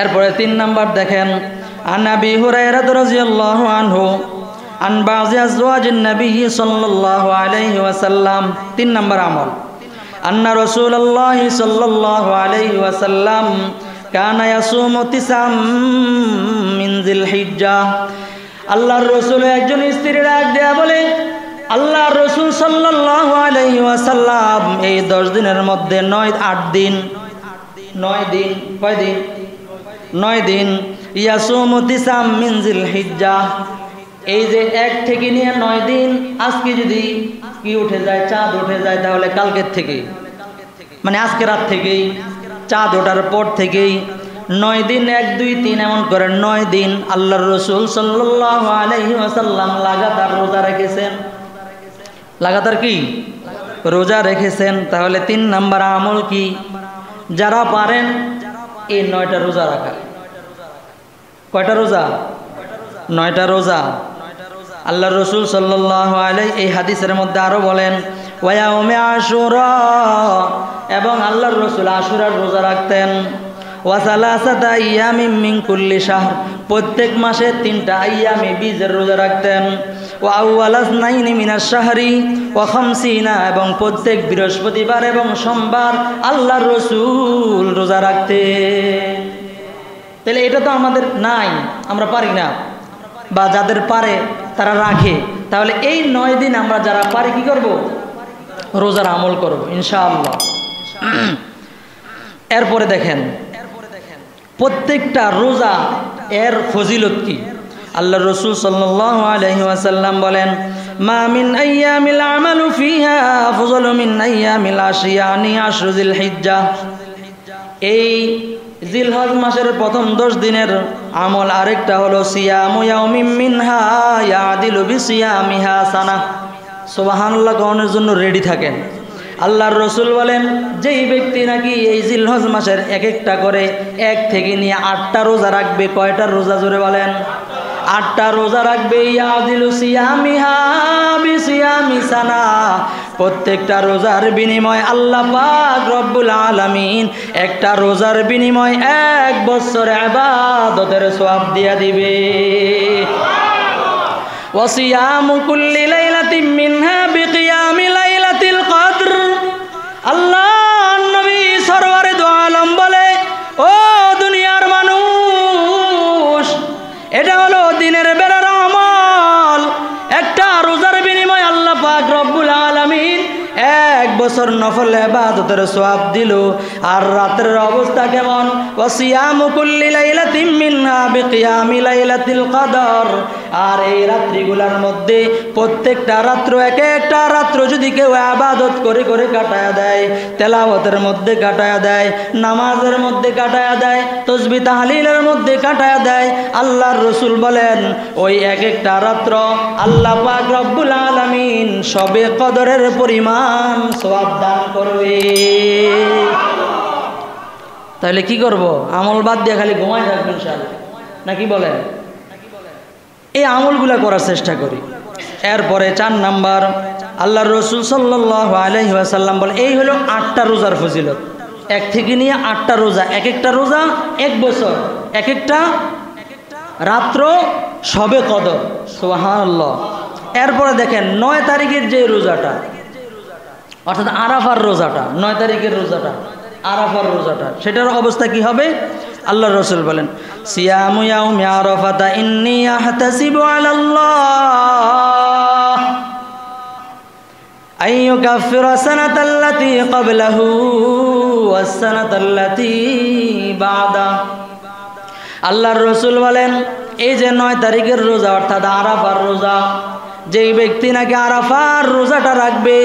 S1: এরপরে 3 নাম্বার দেখেন, আন আবি হুরায়রা রাদিয়াল্লাহু আনহু আন বাযি আজওয়াজিন নবী সাল্লাল্লাহু আলাইহি ওয়াসাল্লাম। 3 নাম্বার আমল, আন্না রাসূলুল্লাহ সাল্লাল্লাহু আলাইহি ওয়াসাল্লাম কানা ইয়াসুমু 9 মিন যিলহিজ্জাহ। আল্লাহর রাসূল একজন স্ত্রী ডাক দেয়া বলে, আল্লাহর রাসূল সাল্লাল্লাহু আলাইহি ওয়াসাল্লাম এই 10 দিনের মধ্যে 8 দিন 9 দিন কয় দিন 9 দিন ইয়াসুমু 9 মিন যিলহিজ্জাহ। এই যে 1 থেকে নিয়ে 9 দিন, আজকে যদি কি উঠে যায়, চাঁদ উঠে যায়, তাহলে কালকের থেকে মানে আজকে রাত থেকেই চাঁদ ওঠার পর থেকেই 9 দিন 1 2 3 এমন করে 9 দিন আল্লাহর রাসূল সাল্লাল্লাহু আলাইহি ওয়াসাল্লাম লাগাতার রোজা রেখেছেন। লাগাতার কি রোজা রেখেছেন। তাহলে 3 নাম্বার আমল কি? যারা পারেন এই 9টা রোজা রাখা। কয়টা রোজা? 9টা রোজা। আল্লাহর রাসূল সাল্লাল্লাহু আলাইহি এই হাদিসের মধ্যে আরো বলেন ওয়ায়াউমে আশুরা, এবং আল্লাহর রাসূল আশুরার রোজা রাখতেন। ওয়া সালাসাতা আইয়ামিন মিন কুল্লি শাহর, প্রত্যেক মাসে 3টা আইয়ামে বীজের রোজা রাখতেন। ওয়া আউয়ালাস নাইনি মিনাশ শাহরি ওয়া খামসিনা, এবং প্রত্যেক বৃহস্পতিবার এবং সোমবার আল্লাহর রাসূল রোজা রাখতেন। তাহলে এটা তো আমাদের নাই, আমরা পারি না, বা যাদের পারে তারা রাখে। তাহলে এই 9 দিন আমরা যারা পারি কি করব? রোজার আমল করব ইনশাআল্লাহ। এরপরে দেখেন প্রত্যেকটা রোজা এর ফজিলত কি? আল্লাহর রাসূল সাল্লাল্লাহু আলাইহি ওয়াসাল্লাম বলেন মা মিন আইয়ামিল আমালু ফিহা আফযালু মিন আইয়ামিল আশিয়ানি আশরু যিলহিজ্জাহ। এই জিলহজ মাসের প্রথম 10 দিনের আমল আরেকটা হলো সিয়ামু ইয়াউমিন মিনহা ইয়াদিলু বিসিয়ামিহা সানা। সুবহানাল্লাহ গানের জন্য রেডি থাকেন। আল্লাহর রাসূল বলেন যেই ব্যক্তি নাকি এই জিলহজ মাসের এক একটা করে 1 থেকে নিয়ে 8টা রোজা রাখবে। কয়টা রোজা জোরে বলেন? 8টা রোজা রাখবে। ইয়াদিলু সিয়ামিহা বিসিয়ামি সানা, প্রত্যেকটা রোজার বিনিময় আল্লাহ পাক রব্বুল আলামিন একটা রোজার বিনিময় 1 বছর ইবাদতের সওয়াব দিয়া দিবে। ওয়া সিয়ামু কুল্লি লাইলাতিন মিনহা বিকিয়ামি লাইলাতিল কদর। আল্লাহর নবী সরওয়ারে দু আলম বলে, ও দুনিয়ার মানুষ, এটা হলো দিনের বেলার আমল। একটা রোজার বিনিময় আল্লাহ পাক রব্বুল আলামিন 1 বছর নফল ইবাদতের সওয়াব দিল। আর রাতের অবস্থা কেমন? ওয়াসিয়ামু কুল্লি লাইলাতিন মিনহা বিকিয়ামি লাইলাতিল কদর। আর এই রাত্রিগুলোর মধ্যে প্রত্যেকটা রাত্র এক একটা রাত্র যদি কেউ ইবাদত করে করে কাটায়া দেয়, তেলাওয়াতের মধ্যে কাটায়া দেয়, নামাজের মধ্যে কাটায়া দেয়, তাসবিহ তাহলিলের মধ্যে কাটায়া দেয়, আল্লাহর রাসূল বলেন ওই এক একটা রাত্র আল্লাহ পাক রব্বুল আলামিন সবে কদরের পরিমাণ সওয়াব দান করবে। তাহলে কি করব? আমল বাদ দিয়ে খালি ঘুমায় থাকবেন ইনশাআল্লাহ, নাকি বলেন? এই আমলগুলা করার চেষ্টা করি। এরপরে 4 নাম্বার আল্লাহর রাসূল সাল্লাল্লাহু আলাইহি ওয়াসাল্লাম বলে এই হলো 8টা রোজার ফজিলত। 1 থেকে নিয়ে 8টা রোজা, এক একটা রোজা 1 বছর, এক একটা রাত্র সবে কদর। সুবহানাল্লাহ। এরপরে দেখেন 9 তারিখের যে রোজাটা, অর্থাৎ আরাফার রোজাটা, 9 তারিখের রোজাটা, আরাফার রোজাটা, সেটার অবস্থা কি হবে? আল্লাহর রাসূল বলেন, সিয়ামু ইয়াউমি আরাফাতা ইন্নী আহতাসিবু আলাল্লাহ আইয়ুকাফিরা সানাতাল্লাতী ক্বাবলাহু ওয়াস-সানাতাল্লাতী বা'দা। আল্লাহর রাসূল বলেন, এই যে 9 তারিখের রোজা অর্থাৎ আরাফার রোজা, যেই ব্যক্তি নাকি আরাফার রোজাটা রাখবে,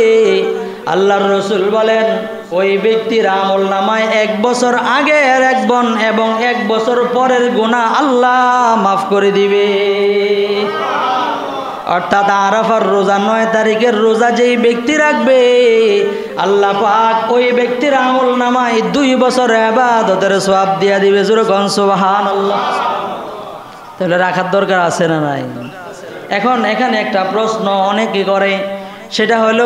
S1: আল্লাহর রাসূল বলেন ওই ব্যক্তির আমলনামায় 1 বছর আগের এবং 1 বছর পরের গুনাহ আল্লাহ মাফ করে দিবে। অর্থাৎ আরাফার রোজা 9 তারিখের রোজা যেই ব্যক্তি রাখবে, আল্লাহ পাক ওই ব্যক্তির আমলনামায় 2 বছর ইবাদতের সওয়াব দিয়া দিবে। জোরে কোন সুবহানাল্লাহ। তাহলে রাখার দরকার আছে না নাই? এখন এখানে একটা প্রশ্ন অনেকে করে, সেটা হলো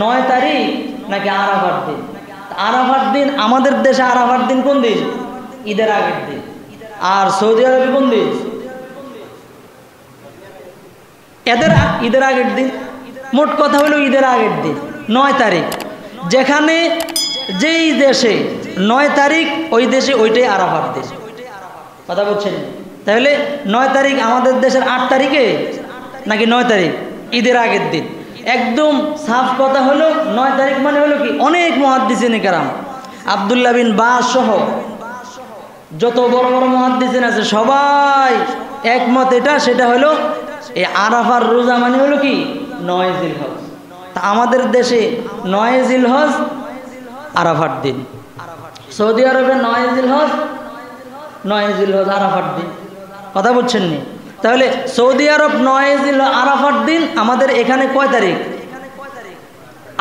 S1: 9 তারিখ নাকি আরাফার দিন? আরাফার দিন আমাদের দেশে আরাফার দিন কোন দিন? ঈদের আগের দিন। আর সৌদি আরবে কোন দিন? ঈদের আগের দিন। মোট কথা হলো ঈদের আগের দিন 9 তারিখ। যেখানে যেই দেশে 9 তারিখ, ওই দেশে ওইটাই আরাফার দিন। কথা বলছেন? তাহলে 9 তারিখ আমাদের দেশের 8 তারিখে নাকি 9 তারিখ? ঈদের আগের দিন। একদম সাফ কথা হলো 9 তারিখ মানে হলো কি, অনেক মুহাদ্দিসিন কেরাম, আব্দুল্লাহ বিন বাস সহ যত বড় বড় মুহাদ্দিসিন আছে সবাই একমত সেটা হলো এই আরাফার রোজা মানে হলো কি 9 জিলহজ। তা আমাদের দেশে 9 জিলহজ আরাফার দিন, সৌদি আরবে 9 জিলহজ আরাফার দিন। কথা বলছেন নি? তাহলে সৌদি আরব 9 জিলহজ আরাফার দিন, আমাদের এখানে কয় তারিখ?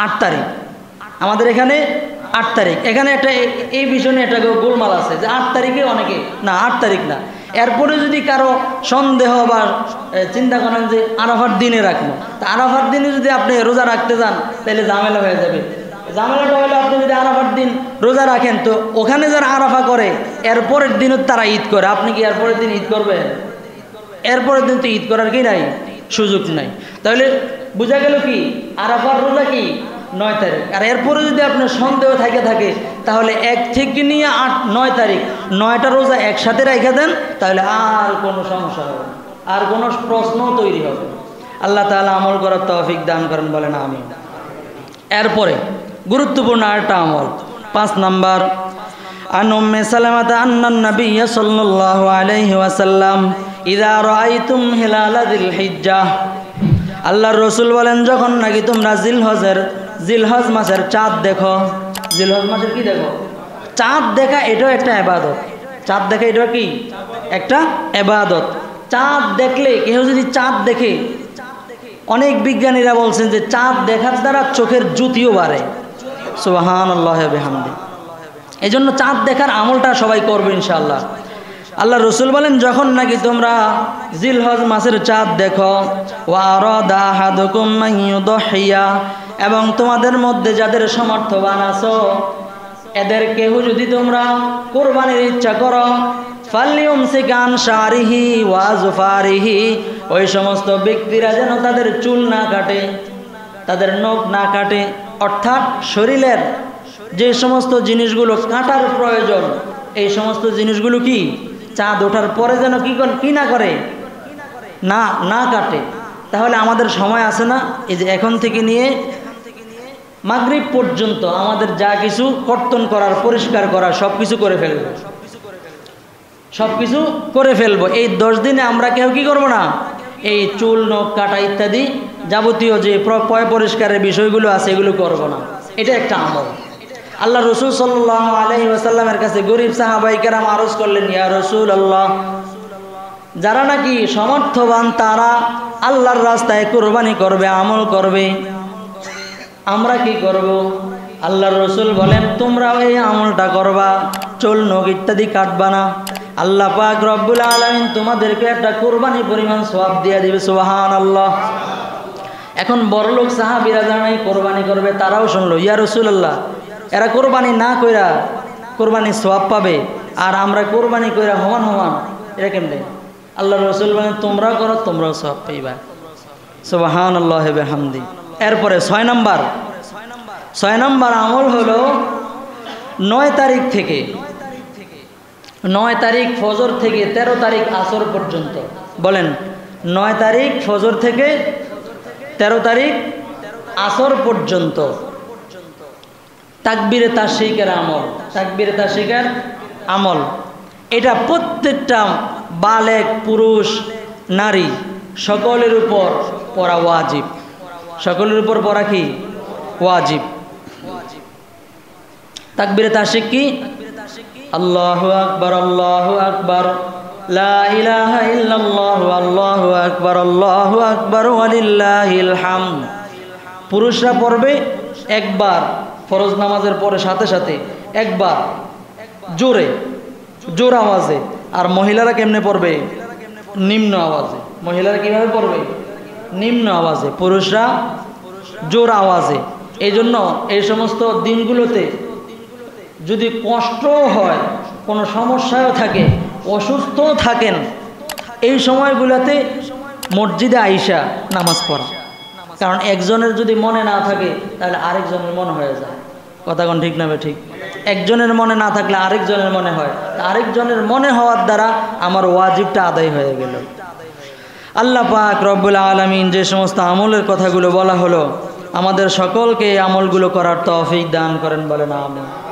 S1: 8 তারিখ। আমাদের এখানে 8 তারিখ। এখানে একটা এই বিষয়ে একটা গোলমাল আছে যে 8 তারিখে অনেকে, না 8 তারিখ না। এরপরে যদি কারো সন্দেহ বা চিন্তা করেন যে আরাফার দিনে রাখবো, তা আরাফার দিনে যদি আপনি রোজা রাখতে যান তাহলে ঝামেলা হয়ে যাবে। ঝামেলাটা হলো আপনি যদি আরাফার দিন রোজা রাখেন, তো ওখানে যারা আরাফা করে এরপরের দিনও তারা ঈদ করে, আপনি কি এরপরের দিন ঈদ করবেন? এরপরের দিন তো ঈদ করার কি নাই, সুযোগ নাই। তাহলে বোঝা গেল কি আরাফার রোজা কি 9 তারিখ। আর এরপরে যদি আপনার সন্দেহ থাকে তাহলে 1 থেকে নিয়ে 9 তারিখ 9টা রোজা একসাথে রেখে দেন, তাহলে আর কোনো সমস্যা হবে না, আর কোনো প্রশ্ন তৈরি হবে না। আল্লাহ তাআলা আমল করার তৌফিক দান করেন, বলেন আমিন। এরপরে গুরুত্বপূর্ণ আরেকটা আমল, 5 নাম্বার, আন উম্মে সালামাতা আন্নান নবী সাল্লাল্লাহু আলাইহি ওয়াসাল্লাম ইযা রাআইতুম হিলাল যিল হিজ্জাহ, আল্লাহর রাসূল বলেন যখন নাকি তোমরা জিলহজ মাসের চাঁদ দেখো, জিলহজ মাসের কি দেখো? চাঁদ দেখা, এটাও একটা ইবাদত। চাঁদ দেখা এটা কি একটা ইবাদত। চাঁদ দেখলে কেউ যদি চাঁদ দেখে, অনেক বিজ্ঞানীরা বলছেন যে চাঁদ দেখার দ্বারা চোখের জ্যোতিও বাড়ে। সুবহানাল্লাহ ওয়া বিহামদিহি। এই জন্য চাঁদ দেখার আমলটা সবাই করবে ইনশাআল্লাহ। আল্লাহ রসুল বলেন যখন নাকি তোমরা জিলহজ মাসের চাঁদ দেখো, ওয়ারাদা আহাদুকুম মান ইউদহিয়া, এবং তোমাদের মধ্যে যাদের সমর্থবান আছো এদের কেউ যদি তোমরা কুরবানির ইচ্ছা করো, ফালইউমসিক আন শারিহি ওয়া যুফারিহি, ওই সমস্ত ব্যক্তিরা যেন তাদের চুল না কাটে, তাদের নখ না কাটে। অর্থাৎ শরীরের যে সমস্ত জিনিসগুলো কাটার প্রয়োজন, এই সমস্ত জিনিসগুলো কি চাঁদ ওঠার পরে যেন কি না করে, না কাটে। তাহলে আমাদের সময় আছে না, এই যে এখন থেকে নিয়ে মাগরিব পর্যন্ত আমাদের যা কিছু কর্তন করার, পরিষ্কার করার সব কিছু করে ফেলবো। এই 10 দিনে আমরা কেউ কি করব না, এই চুল নখ কাটা ইত্যাদি যাবতীয় যে পয় পরিষ্কারের বিষয়গুলো আছে এগুলো করব না। এটা একটা আমল। আল্লাহ রসুল সাল্লাল্লাহু আলাইহি ওয়াসাল্লামের কাছে গরিব সাহাবায়ে কেরাম আরজ করলেন, ইয়া রাসূলুল্লাহ, যারা নাকি সমর্থবান তারা আল্লাহর রাস্তায় কুরবানি করবে, আমল করবে, আমরা কি করব? আল্লাহর রসুল বলেন তোমরাও এই আমলটা করবা, চুল নখ ইত্যাদি কাটবা না। আল্লাহ পাক রব্বুল আলামিন তোমাদেরকে একটা কুরবানি পরিমাণ সওয়াব দিয়ে দিবে। সুবহানাল্লাহ। এখন বড়লোক সাহাবীরা যারা কোরবানি করবে তারাও শুনলো, ইয়া রাসূলুল্লাহ, এরা কোরবানি না কইরা কোরবানির সওয়াব পাবে, আর আমরা কোরবানি কইরা সমান এটা কেমনে? আল্লাহ রসুল বলেন তোমরাও করো, তোমরাও সওয়াব পাইবা। সুবহানাল্লাহ ওয়া বিহামদিহি। এরপরে 6 নম্বর আমল হলো 9 তারিখ থেকে 9 তারিখ ফজর থেকে 13 তারিখ আসর পর্যন্ত, বলেন 9 তারিখ ফজর থেকে 13 তারিখ আসর পর্যন্ত তাকবীরে তাশরিকের আমল, তাকবীরে তাশরিকের আমল, এটা প্রত্যেকটা বালেগ পুরুষ নারী সকলের উপর পড়া ওয়াজিব। সকলের উপর পড়া কি ওয়াজিব। তাকবীরে তাশরিক কি? আল্লাহু আকবার, আল্লাহু আকবার, লা ইলাহা ইল্লাল্লাহ, আল্লাহু আকবার, আল্লাহু আকবার, ওয়ালিল্লাহিল হামদ। পুরুষরা পড়বে একবার ফরজ নামাজের পরে, সাথে সাথে একবার জোরে, জোর আওয়াজে। আর মহিলারা কেমনে পড়বে? নিম্ন আওয়াজে। মহিলারা কিভাবে পড়বে? নিম্ন আওয়াজে, পুরুষরা জোর আওয়াজে। এই জন্য এই সমস্ত দিনগুলোতে যদি কষ্ট হয়, কোনো সমস্যাও থাকে, অসুস্থও থাকেন, এই সময়গুলোতে মসজিদে আইসা নামাজ পড়া। কারণ একজনের যদি মনে না থাকে তাহলে আরেকজনের মনে হয়ে যায়। কথা কোন ঠিক না ঠিক? একজনের মনে না থাকলে আরেকজনের মনে হয়, আরেকজনের মনে হওয়ার দ্বারা আমার ওয়াজিবটা আদায় হয়ে গেল। আল্লাহ পাক রব্বুল আলামিন যে সমস্ত আমলের কথাগুলো বলা হলো, আমাদের সকলকে এই আমলগুলো করার তৌফিক দান করেন, বলেন আমিন।